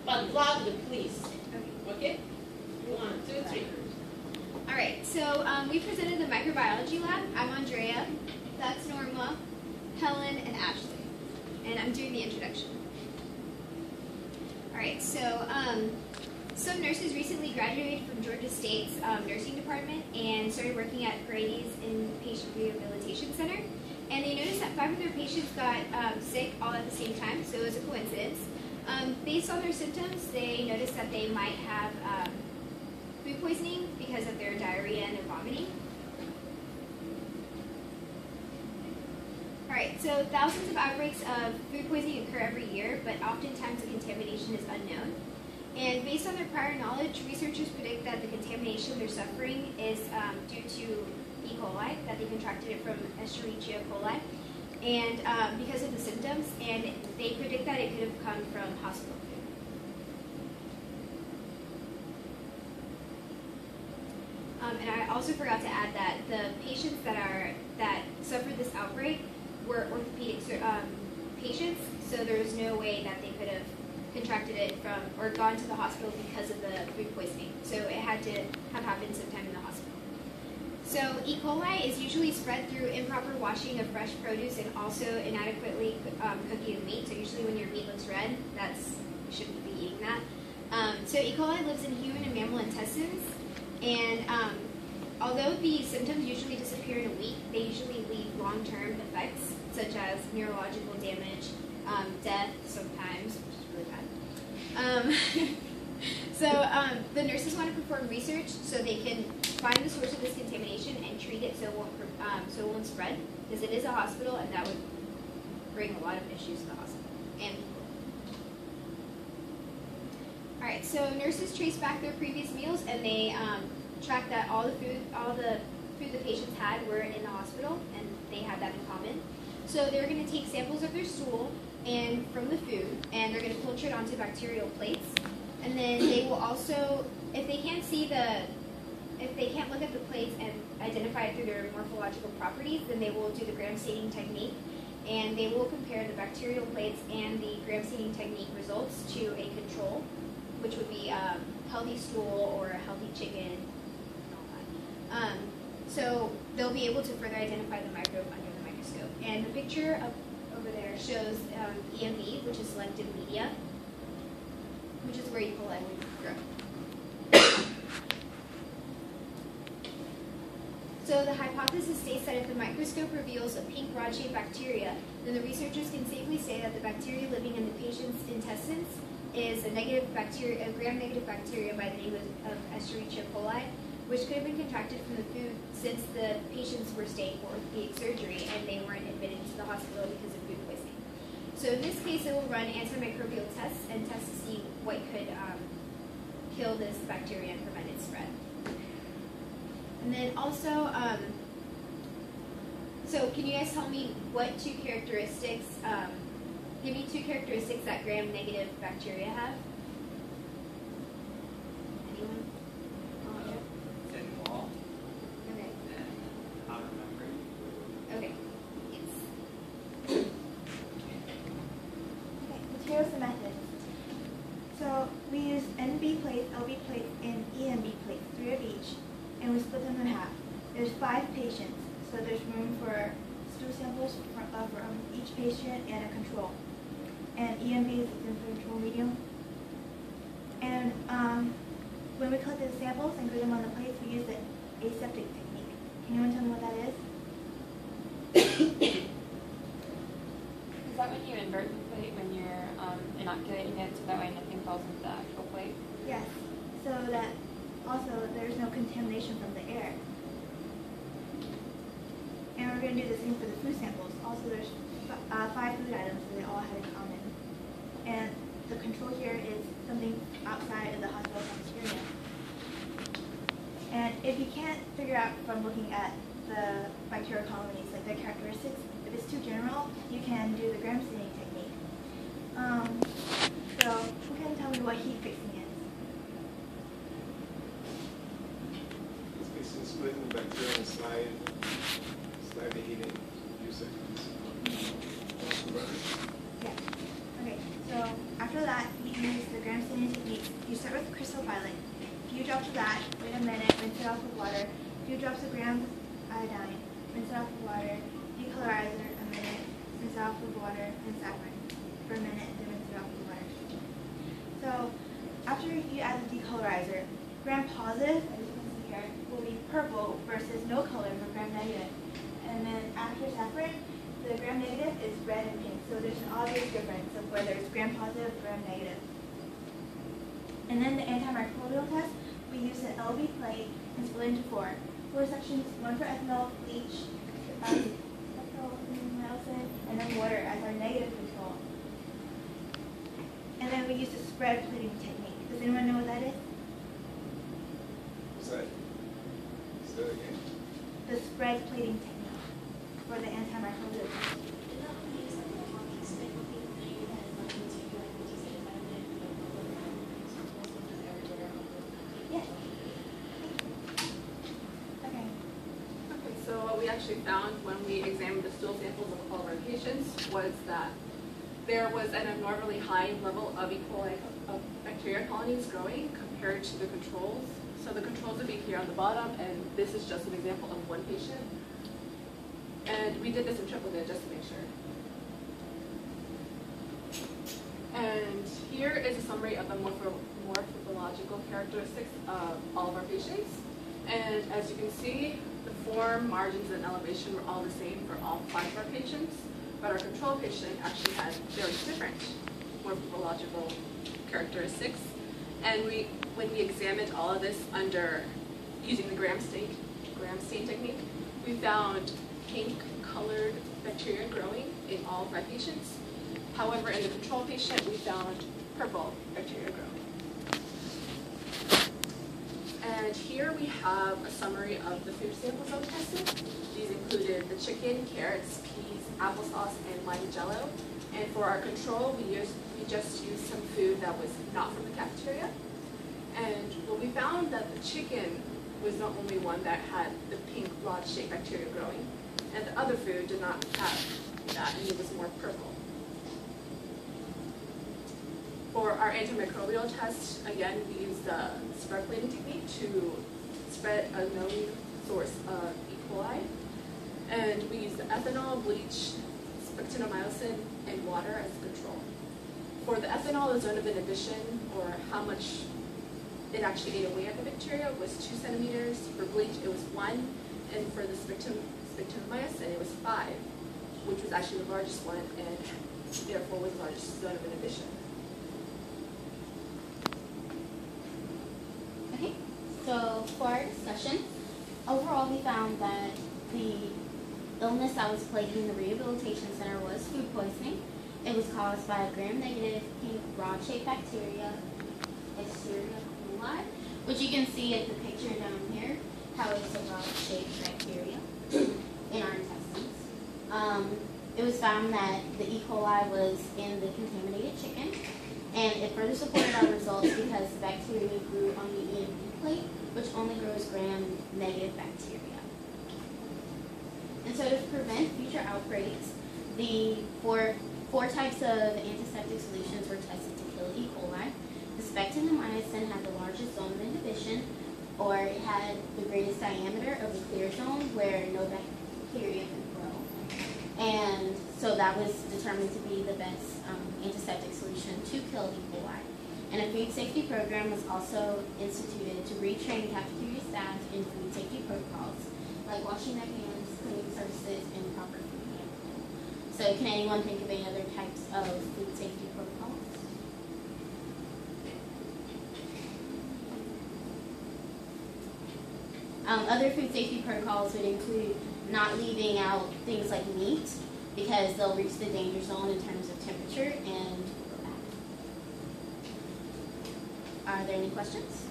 but loudly, please. Okay? 1, 2, 3. All right, so we presented the microbiology lab. I'm Andrea. That's Norma, Helen, and Ashley. And I'm doing the introduction. All right, so some nurses recently graduated from Georgia State's nursing department and started working at Grady's Inpatient Rehabilitation Center. And they noticed that 5 of their patients got sick all at the same time, so it was a coincidence. Based on their symptoms, they noticed that they might have food poisoning because of their diarrhea and their vomiting. All right, so thousands of outbreaks of food poisoning occur every year, but oftentimes the contamination is unknown. And based on their prior knowledge, researchers predict that the contamination they're suffering is due to E. coli, that they contracted it from Escherichia coli, and because of the symptoms, and they predict that it could have come from hospital food. And I also forgot to add that the patients that suffered this outbreak were orthopedic patients, so there was no way that they could have contracted it from or gone to the hospital because of the food poisoning. So it had to have happened sometime in the hospital. So E. coli is usually spread through improper washing of fresh produce and also inadequately cooking of meat. So usually when your meat looks red, you shouldn't be eating that. So E. coli lives in human and mammal intestines, and although the symptoms usually disappear in a week, they usually leave long-term effects such as neurological damage, death sometimes, which is really bad. So the nurses want to perform research so they can find the source of this contamination and treat it so it won't spread, because it is a hospital and that would bring a lot of issues to the hospital and people. All right, so nurses trace back their previous meals and they track that all the food the patients had were in the hospital, and they had that in common. So they're going to take samples of their stool and from the food, and they're going to culture it onto bacterial plates. And then they will also, if they can't look at the plates and identify it through their morphological properties, then they will do the gram staining technique, and they will compare the bacterial plates and the gram staining technique results to a control, which would be healthy stool or a healthy chicken and all that. So they'll be able to further identify the microbe under the microscope. And the picture over there shows EMV, which is selective media, which is where E. coli would grow. So the hypothesis states that if the microscope reveals a pink rod-shaped bacteria, then the researchers can safely say that the bacteria living in the patient's intestines is a gram-negative bacteria by the name of Escherichia coli, which could have been contracted from the food since the patients were staying for orthopedic surgery and they weren't admitted to the hospital because of food poisoning. So in this case, it will run antimicrobial tests and test to see what could kill this bacteria and prevent its spread. And then also, so can you guys tell me what two characteristics, give me 2 characteristics that gram-negative bacteria have? Anyone? Thin wall. Okay. And outer membrane. Okay. Yes. Okay, materials and methods. So we use NB plates, LB plates, and EMB plates, 3 of each, and we split them in half. There's 5 patients, so there's room for stool samples from each patient and a control. And EMB is the control medium. And when we collect the samples and glue them on the plates, we use the aseptic technique. Can anyone tell me what that is? Is that when you invert the plate when you're inoculating it so that way nothing falls into the actual plate? Yes, so that also there's no contamination from the air. And we're going to do the same for the food samples. Also, there's 5 food items that they all have in common. And the control here is something outside of the hospital cafeteria. And if you can't figure out from looking at the bacterial colonies, like their characteristics, if it's too general, you can do the gram staining technique. So who can tell me what heat fixing is? It's basically splitting the bacteria and slide the heat in. Use it. Yeah. Okay. So after After that, you use the gram staining technique. You start with crystal violet. A few drops of that, wait a minute, rinse it off with water. A few drops of gram iodine, rinse it off with water. Decolorizer, a minute, rinse it off with water, and saccharine for a minute, then rinse it off with water. So after you add the decolorizer, gram positive, as you can see here, will be purple versus no color for gram negative. And then after saccharine, the gram negative is red and pink. So there's an obvious difference of whether it's gram positive or gram negative. And then the antimicrobial test, we use an LB plate and split into four sections, one for ethanol, bleach, and then water as our negative control. And then we use the spread plating technique. Does anyone know what that is? What's that? Say that again. The spread plating technique for the antimicrobial test. Yes. Okay. Okay, so what we actually found when we examined the stool samples of all of our patients was that there was an abnormally high level of E. coli of bacteria colonies growing compared to the controls. So the controls would be here on the bottom, and this is just an example of one patient. And we did this in triplicate just to make sure. And here is a summary of the morphological characteristics of all of our patients. And as you can see, the form, margins, and elevation were all the same for all 5 of our patients, but our control patient actually had very different morphological characteristics. And when we examined all of this under using the gram stain technique, we found pink-colored bacteria growing in all 5 patients. However, in the control patient, we found purple bacteria growing. And here we have a summary of the food samples that we tested. These included the chicken, carrots, peas, applesauce, and lime jello. And for our control, we just used some food that was not from the cafeteria. And what we found that the chicken was the only one that had the pink rod-shaped bacteria growing, and the other food did not have that, and it was more purple. For our antimicrobial test, again, we used the spread plating technique to spread a known source of E. coli. And we used the ethanol, bleach, spectinomycin, and water as control. For the ethanol, the zone of inhibition, or how much it actually ate away at the bacteria, was 2 centimeters. For bleach, it was 1. And for the spectinomycin, it was 5, which was actually the largest one, and therefore was the largest zone of inhibition. Okay, so for our discussion, overall we found that the illness that was plaguing the rehabilitation center was food poisoning. It was caused by a gram-negative pink rod-shaped bacteria, Escherichia coli, which you can see at the picture down here, how it's a rod-shaped bacteria in our intestines. It was found that the E. coli was in the contaminated chicken, and it further supported our results because the bacteria grew on the EMB plate, which only grows gram-negative bacteria. And so to prevent future outbreaks, the four types of antiseptic solutions were tested to kill E. coli. The spectinomycin had the largest zone of inhibition, or it had the greatest diameter of the clear zone where no bacteria could grow. And so that was determined to be the best antiseptic solution to kill E. coli. And a food safety program was also instituted to retrain cafeteria staff in food safety protocols, like washing their hands, cleaning surfaces, and proper food handling. So can anyone think of any other types of food safety protocols? Other food safety protocols would include not leaving out things like meat, because they'll reach the danger zone in terms of temperature and go bad. Are there any questions?